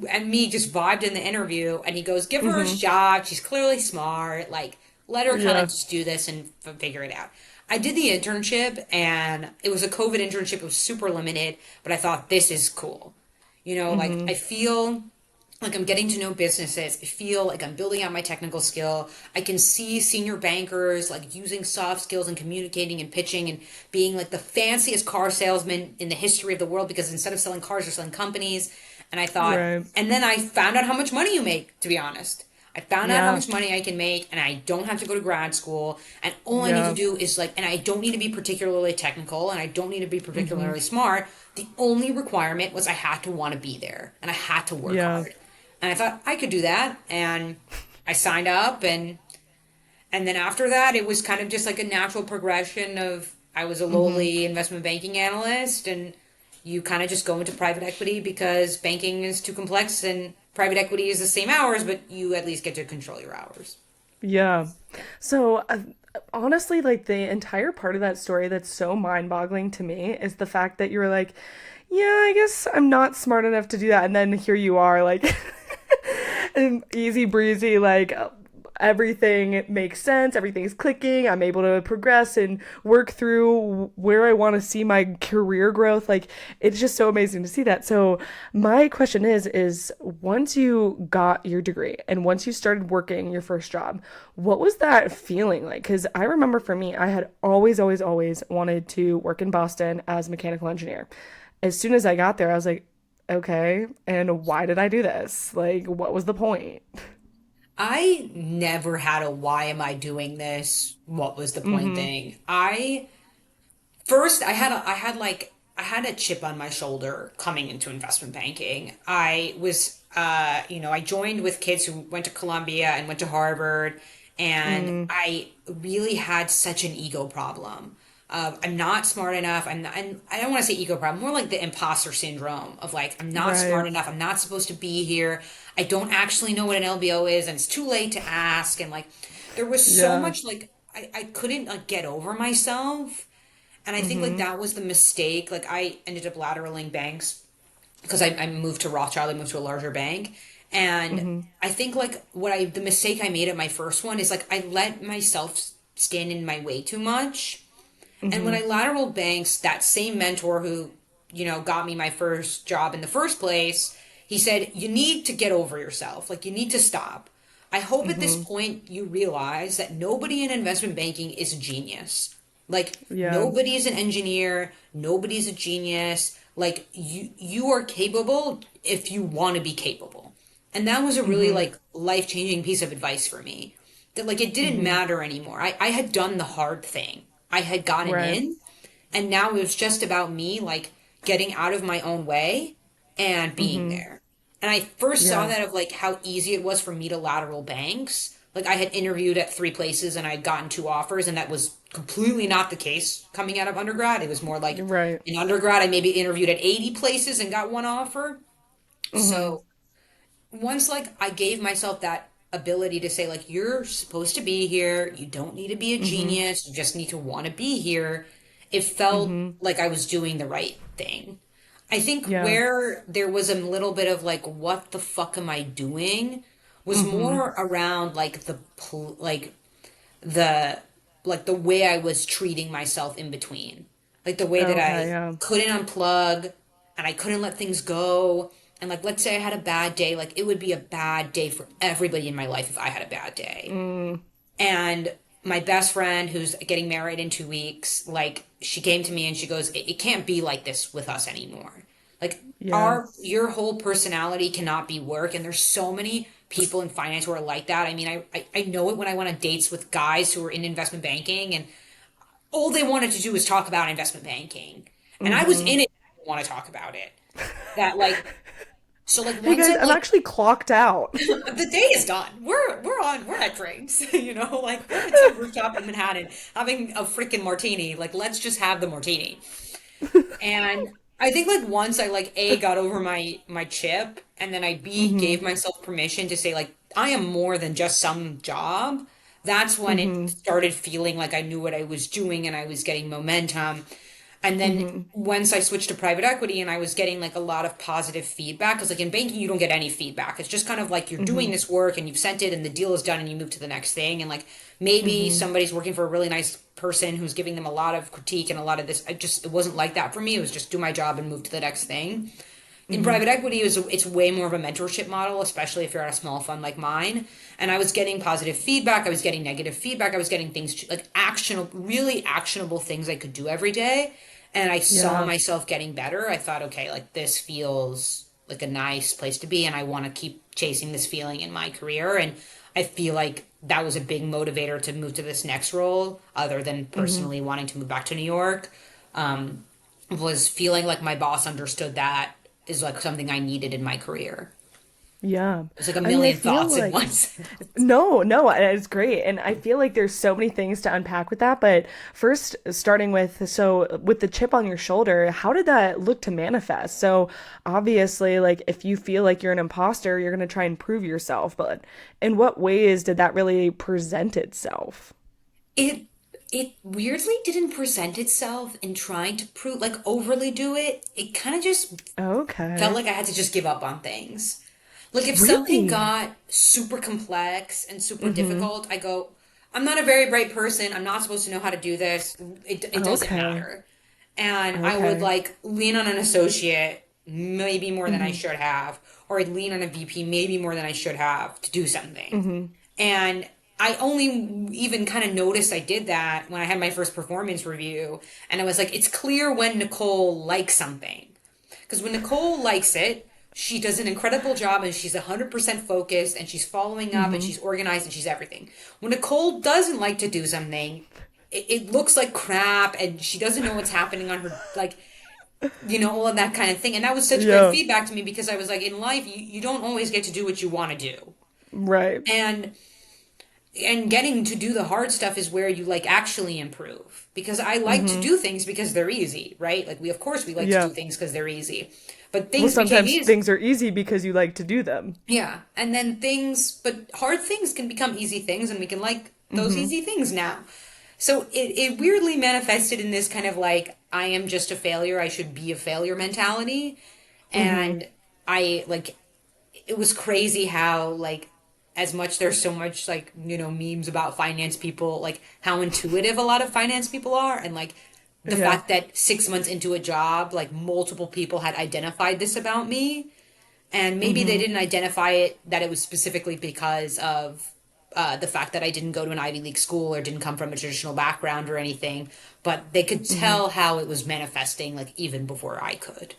and me just vibed in the interview and he goes, give her a
Mm-hmm.
shot. She's clearly smart. Like, let her kind of
Yeah.
just do this and figure it out. I did the internship and it was a COVID internship. It was super limited, but I thought this is cool. Like
Mm-hmm.
I feel like I'm getting to know businesses. I feel like I'm building out my technical skill. I can see senior bankers like using soft skills and communicating and pitching and being like the fanciest car salesman in the history of the world because instead of selling cars, they're selling companies. And I thought,
Right.
and then I found out how much money you make, to be honest. I found out how
Yeah.
much money I can make, and I don't have to go to grad school. And all I need to
Yeah.
do is like, and I don't need to be particularly technical, and I don't need to be
Mm-hmm.
particularly smart. The only requirement was I had to want to be there, and I had to work
Yeah.
hard. And I thought I could do that, and I signed up, And then after that, it was kind of just like a natural progression of I was a
Mm-hmm.
lowly investment banking analyst, and you kind of just go into private equity because banking is too complex and private equity is the same hours, but you at least get to control your hours.
Yeah. So, honestly, like the entire part of that story that's so mind-boggling to me is the fact that you're like, yeah, I guess I'm not smart enough to do that. And then here you are, like, and easy breezy, like, everything makes sense, everything's clicking, I'm able to progress and work through where I want to see my career growth. Like, it's just so amazing to see that. So my question is once you got your degree and once you started working your first job, what was that feeling like? Because I remember for me, I had always wanted to work in Boston as a mechanical engineer. As soon as I got there, I was like, okay, and why did I do this? Like, what was the point?
I never had a why am I doing this? What was the point
Mm-hmm.
thing. I first I had a chip on my shoulder coming into investment banking. I was I joined with kids who went to Columbia and went to Harvard, and
Mm,
I really had such an ego problem. I'm not smart enough. I don't want to say ego problem, more like the imposter syndrome of like, I'm not smart
right.
enough. I'm not supposed to be here. I don't actually know what an LBO is, and it's too late to ask. And like, there was so
Yeah.
much like, I couldn't like get over myself. And I think like
Mm-hmm.
that was the mistake. Like I ended up lateraling banks because I moved to Rothschild, I moved to a larger bank. And
Mm-hmm.
I think like the mistake I made at my first one is like I let myself stand in my way too much. And when
Mm-hmm.
I lateral banks, that same mentor who, got me my first job in the first place, he said, you need to get over yourself. Like, you need to stop. I hope at this
Mm-hmm.
point you realize that nobody in investment banking is a genius. Like,
Yeah.
nobody's an engineer, nobody's a genius. Like, you are capable if you want to be capable. And that was a really
Mm-hmm.
like life-changing piece of advice for me. That like it didn't
Mm-hmm.
matter anymore. I had done the hard thing. I had gotten
Right.
in, and now it was just about me like getting out of my own way and being
Mm-hmm.
there. And I first saw
Yeah.
that of like how easy it was for me to lateral banks. Like I had interviewed at three places and I'd gotten two offers, and that was completely not the case coming out of undergrad. It was more like
Right.
in undergrad I maybe interviewed at 80 places and got one offer.
Mm-hmm.
So once like I gave myself that ability to say like you're supposed to be here, you don't need to be a
Mm-hmm.
genius, you just need to want to be here, it felt
Mm-hmm.
like I was doing the right thing. I think
Yeah.
where there was a little bit of like what the fuck am I doing was
Mm-hmm.
more around like the the way I was treating myself in between. Like the way that
Okay.
I
Yeah.
couldn't unplug and I couldn't let things go. And like let's say I had a bad day, like it would be a bad day for everybody in my life if I had a bad day.
Mm,
And my best friend who's getting married in 2 weeks, like she came to me and she goes, it can't be like this with us anymore. Like
yeah.
your whole personality cannot be work. And there's so many people in finance who are like that. I mean, I know it when I went on dates with guys who are in investment banking and all they wanted to do was talk about investment banking. And I was
Mm-hmm.
in it, I didn't want to talk about it. That like so like
Hey
once
guys,
I'm
I'm
like
actually clocked out.
the day is done. We're at drinks, like we're at some rooftop in Manhattan having a freaking martini. Like let's just have the martini. And I think like once I like A got over my chip and then I B
Mm-hmm.
gave myself permission to say like I am more than just some job. That's when it
Mm-hmm.
started feeling like I knew what I was doing and I was getting momentum. And then
Mm-hmm.
once I switched to private equity and I was getting like a lot of positive feedback, because like in banking, you don't get any feedback. It's just kind of like you're
Mm-hmm.
doing this work and you've sent it and the deal is done and you move to the next thing. And like maybe
Mm-hmm.
somebody's working for a really nice person who's giving them a lot of critique and a lot of this. It wasn't like that for me. It was just do my job and move to the next thing. In
Mm-hmm.
private equity, it's way more of a mentorship model, especially if you're at a small fund like mine. And I was getting positive feedback. I was getting negative feedback. I was getting things like really actionable things I could do every day. And I saw
Yeah.
myself getting better. I thought, okay, like this feels like a nice place to be, and I want to keep chasing this feeling in my career. And I feel like that was a big motivator to move to this next role, other than
Mm-hmm.
personally wanting to move back to New York. Um, was feeling like my boss understood that is like something I needed in my career.
Yeah.
It's like a
I mean, I
million
feel
thoughts in
like
one sentence.
no, it's great. And I feel like there's so many things to unpack with that. But first, starting with, so with the chip on your shoulder, how did that look to manifest? So obviously, like if you feel like you're an imposter, you're going to try and prove yourself. But in what ways did that really present itself?
It it weirdly didn't present itself in trying to prove like overly do it. It kind of just felt
Okay.
like I had to just give up on things. Like if something
Really?
got super complex and super difficult, I go, I'm not a very bright person. I'm not supposed to know how to do this. It doesn't
Okay.
matter. And I would
Okay.
like lean on an associate maybe more than I should have, or I'd lean on a VP maybe more than I should have to do something. And I only even kind of noticed I did that when I had my first performance review. And I was like, it's clear when Nicole likes something. Because when Nicole likes it, she does an incredible job and she's 100% focused and she's following up and she's organized and she's everything. When Nicole doesn't like to do something, it looks like crap and she doesn't know what's happening on her, like, all of that kind of thing. And that was such great
Yeah.
feedback to me because I was like, in life, you don't always get to do what you want to do.
Right.
And getting to do the hard stuff is where you like actually improve because I like to do things because they're easy, right? Like we like to do
Yeah.
things because they're easy, but
Well,
things became
sometimes
easy.
things are easy because you like to do them.
Yeah, and then but hard things can become easy things and we can like those easy things now. So it weirdly manifested in this kind of like I am just a failure, I should be a failure mentality. And I like it was crazy how like as much there's so much like memes about finance people, like how intuitive a lot of finance people are, and like the
Yeah.
fact that 6 months into a job like multiple people had identified this about me, and maybe they didn't identify it that it was specifically because of the fact that I didn't go to an Ivy League school or didn't come from a traditional background or anything, but they could tell how it was manifesting like even before I could.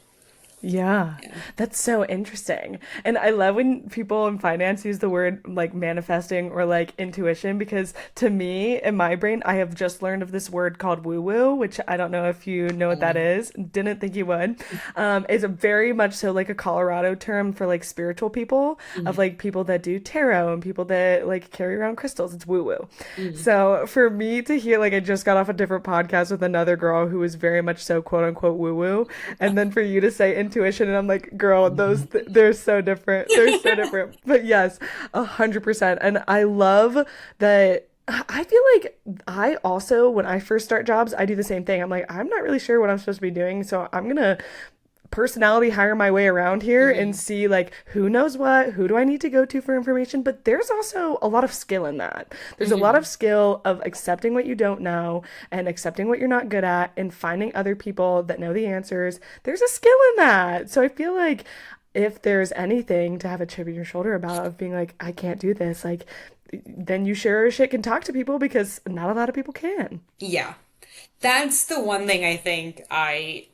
Yeah,
Yeah.
that's so interesting. And I love when people in finance use the word like manifesting or like intuition because to me, in my brain, I have just learned of this word called woo woo, which I don't know if you know what that
Um,
is. Didn't think you would. It's a very much so like a Colorado term for like spiritual people, of like people that do tarot and people that like carry around crystals. It's woo woo.
mhm.
So for me to hear, like, I just got off a different podcast with another girl who was very much so quote unquote woo woo, and then for you to say intuition, and I'm like, girl, they're so different. They're so different. But yes, 100%. And I love that. I feel like I also, when I first start jobs, I do the same thing. I'm like, I'm not really sure what I'm supposed to be doing, so I'm gonna personality hire my way around here and
Mhm.
see like who knows what, who do I need to go to for information. But there's also a lot of skill in that. There's a lot
Mhm.
of skill of accepting what you don't know and accepting what you're not good at and finding other people that know the answers. There's a skill in that. So I feel like if there's anything to have a chip on your shoulder about of being like, I can't do this, like then you sure as shit can talk to people because not a lot of people can.
Yeah. That's the one thing I think I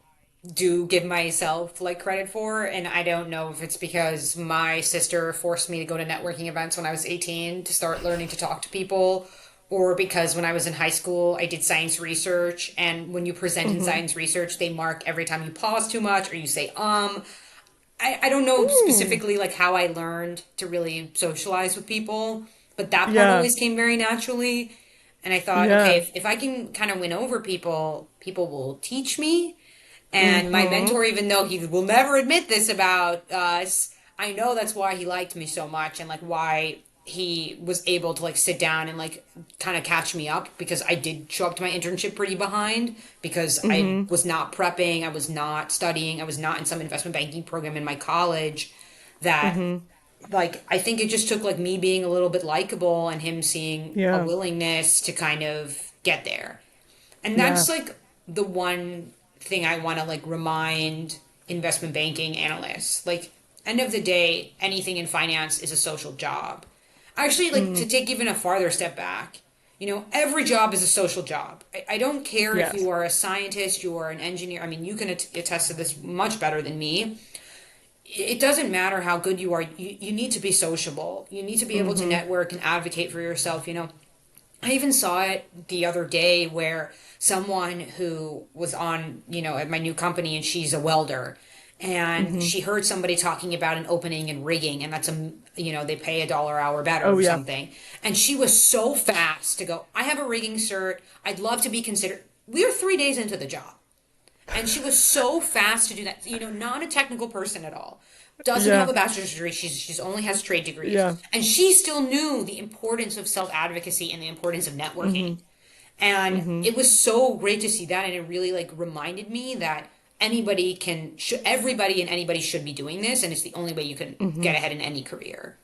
do give myself like credit for, and I don't know if it's because my sister forced me to go to networking events when I was 18 to start learning to talk to people, or because when I was in high school I did science research, and when you present in science research they mark every time you pause too much or you say I don't know
Mm,
specifically like how I learned to really socialize with people, but that part
yeah,
always came very naturally. And I thought, okay,
yeah.
if I can kind of win over people, people will teach me. And my mentor, even though he will never admit this about us, I know that's why he liked me so much and like why he was able to like sit down and like kind of catch me up because I did show up to my internship pretty behind because I was not prepping, I was not studying, I was not in some investment banking program in my college that like I think it just took like me being a little bit likable and him seeing a
Yeah.
willingness to kind of get there. And
Yeah.
that's like the one thing I want to like remind investment banking analysts. Like, end of the day, anything in finance is a social job. Actually, like to take even a farther step back, every job is a social job. I don't care if
Yes.
you are a scientist, you are an engineer. I mean, you can attest to this much better than me. It doesn't matter how good you are. You need to be sociable. You need to be able to network and advocate for yourself. I even saw it the other day where someone who was on, at my new company and she's a welder. and she heard somebody talking about an opening in rigging, and that's they pay $1 hour better
Oh
or
yeah.
something. And she was so fast to go, I have a rigging cert. I'd love to be considered. We are 3 days into the job. And she was so fast to do that. Not a technical person at all. Doesn't have
Yeah.
a bachelor's degree. She's only has trade degrees.
Yeah.
And she still knew the importance of self-advocacy and the importance of networking. And it was so great to see that, and it really like reminded me that everybody and anybody should be doing this, and it's the only way you can get ahead in any career.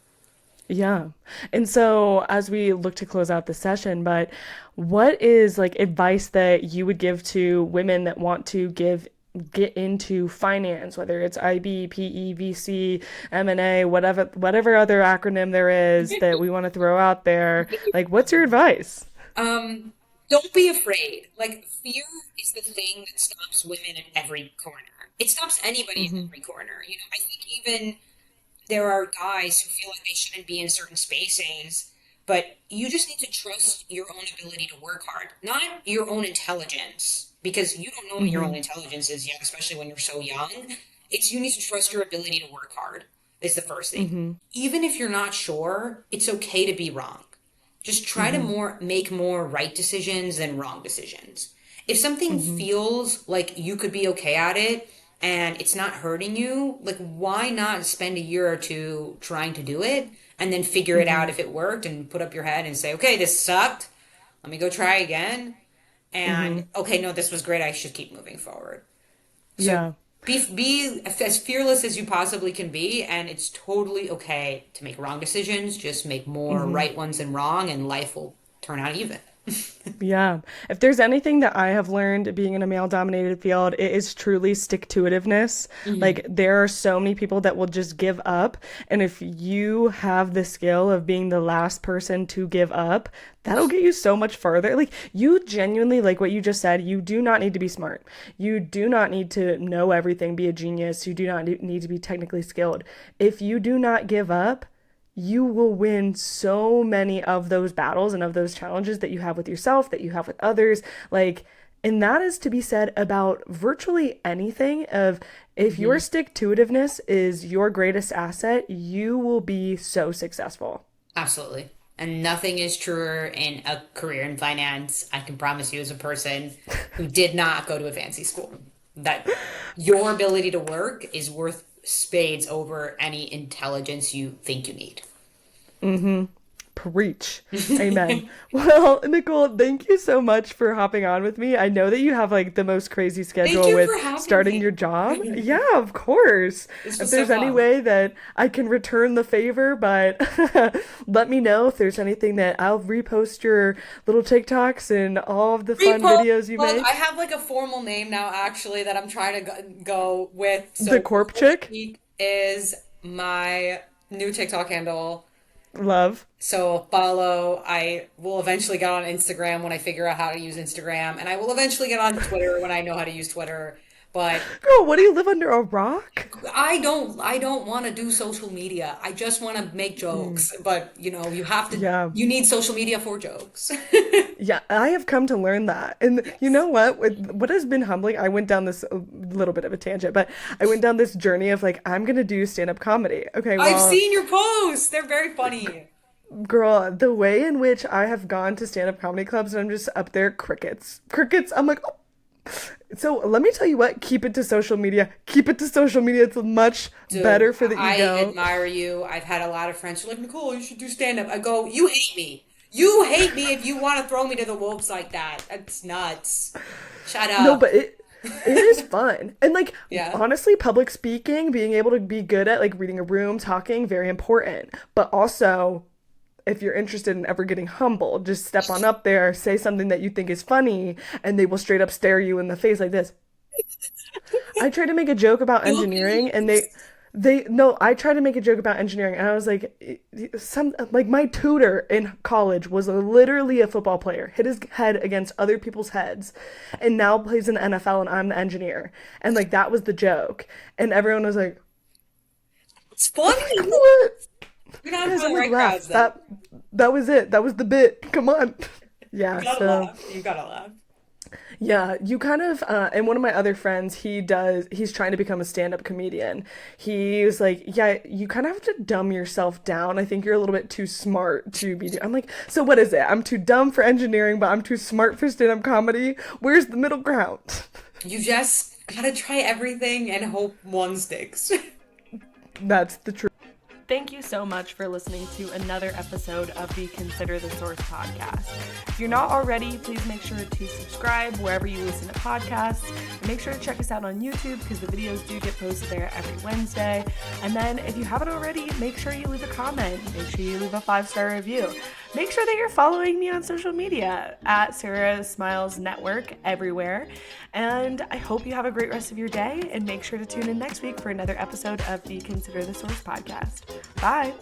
Yeah. And so as we look to close out the session, but what is like advice that you would give to women that want to get into finance, whether it's IB, PE, VC, M&A, whatever other acronym there is that we want to throw out there? Like, what's your advice?
Um, don't be afraid. Like, fear is the thing that stops women in every corner. It stops anybody in every corner. I think even there are guys who feel like they shouldn't be in certain spaces, but you just need to trust your own ability to work hard, not your own intelligence, because you don't know what your own
Hmm.
intelligence is yet, especially when you're so young. It's you need to trust your ability to work hard is the first thing.
Hmm.
Even if you're not sure, it's okay to be wrong. Just try to
Hmm.
make more right decisions than wrong decisions. If something
Hmm.
feels like you could be okay at it and it's not hurting you, like why not spend a year or two trying to do it and then figure it out
Hmm.
if it worked and put up your head and say, okay, this sucked. Let me go try again.
Hmm.
And okay, no, this was great. I should keep moving forward. So
Yeah.
be as fearless as you possibly can be, and it's totally okay to make wrong decisions. Just make more
Hmm.
right ones than wrong, and life will turn out even.
Yeah. If there's anything that I have learned being in a male dominated field, it is truly stick to itiveness.
Mhm.
Like, there are so many people that will just give up. And if you have the skill of being the last person to give up, that'll get you so much further. Like, you genuinely, like what you just said, you do not need to be smart. You do not need to know everything, be a genius. You do not need to be technically skilled. If you do not give up, you will win so many of those battles and of those challenges that you have with yourself, that you have with others. Like, and that is to be said about virtually anything of if your
Mhm.
stick to itiveness is your greatest asset, you will be so successful.
Absolutely. And nothing is truer in a career in finance. I can promise you, as a person who did not go to a fancy school, that your ability to work is worth spades over any intelligence you think you need.
Preach. Amen. Well, Nicole, thank you so much for hopping on with me. I know that you have like the most crazy
Thank
schedule
you
with
for having
starting
me.
your job. Yeah, of course.
This
If
was so
there's any
fun.
way that I can return the favor, but let me know if there's anything that I'll repost your little TikToks and all of the fun
Repo.
videos you
Well, I
make.
have like a formal name now, actually, that I'm trying to go with.
The
So
Corp
Purple
Chick,
Speak is my new TikTok handle.
love.
So follow. I will eventually get on Instagram when I figure out how to use Instagram, and I will eventually get on Twitter when I know how to use Twitter. But
Girl, what do you live under a rock?
I don't want to do social media. I just want to make jokes. But
Yeah.
you need social media for jokes.
Yeah, I have come to learn that. And you
Yes.
know what? What has been humbling, I went down this a little bit of a tangent, but I went down this journey of like, I'm gonna do stand-up comedy. Okay,
I've
well,
seen your posts. They're very funny.
girl, the way in which I have gone to stand-up comedy clubs and I'm just up there, crickets. Crickets. I'm like, oh. So let me tell you what, keep it to social media. Keep it to social media. It's much
Dude,
better for the
I
ego.
admire you. I've had a lot of friends who are like, Nicole, you should do stand up. I go, you hate me. You hate me if you want to throw me to the wolves like that. That's nuts. Shut
No,
up.
but it is fun. And like
Yeah.
honestly, public speaking, being able to be good at like reading a room, talking, very important. But also, if you're interested in ever getting humble, just step on up there, say something that you think is funny, and they will straight up stare you in the face like this. I tried to make a joke about
You
engineering and they no, I tried to make a joke about engineering and I was like some like my tutor in college was literally a football player, hit his head against other people's heads and now plays in the NFL and I'm the engineer. And like that was the joke. And everyone was like,
it's funny.
"What?"
You're not in
Guys,
front
I'm
of the
like,
right crowds
laugh.
then.
That was it. That was the bit. Come on.
You
Yeah,
gotta
so
laugh. You gotta laugh.
Yeah, you kind of, and one of my other friends, he's trying to become a stand-up comedian. He was like, yeah, you kind of have to dumb yourself down. I think you're a little bit too smart to be, I'm like, so what is it? I'm too dumb for engineering, but I'm too smart for stand-up comedy. Where's the middle ground?
You just gotta try everything and hope one sticks.
That's the truth.
Thank you so much for listening to another episode of the Consider the Source podcast. If you're not already, please make sure to subscribe wherever you listen to podcasts. And make sure to check us out on YouTube because the videos do get posted there every Wednesday. And then if you haven't already, make sure you leave a comment. Make sure you leave a 5-star review. Make sure that you're following me on social media at Sarah Smiles Network everywhere. And I hope you have a great rest of your day, and make sure to tune in next week for another episode of the Consider the Source podcast. Bye.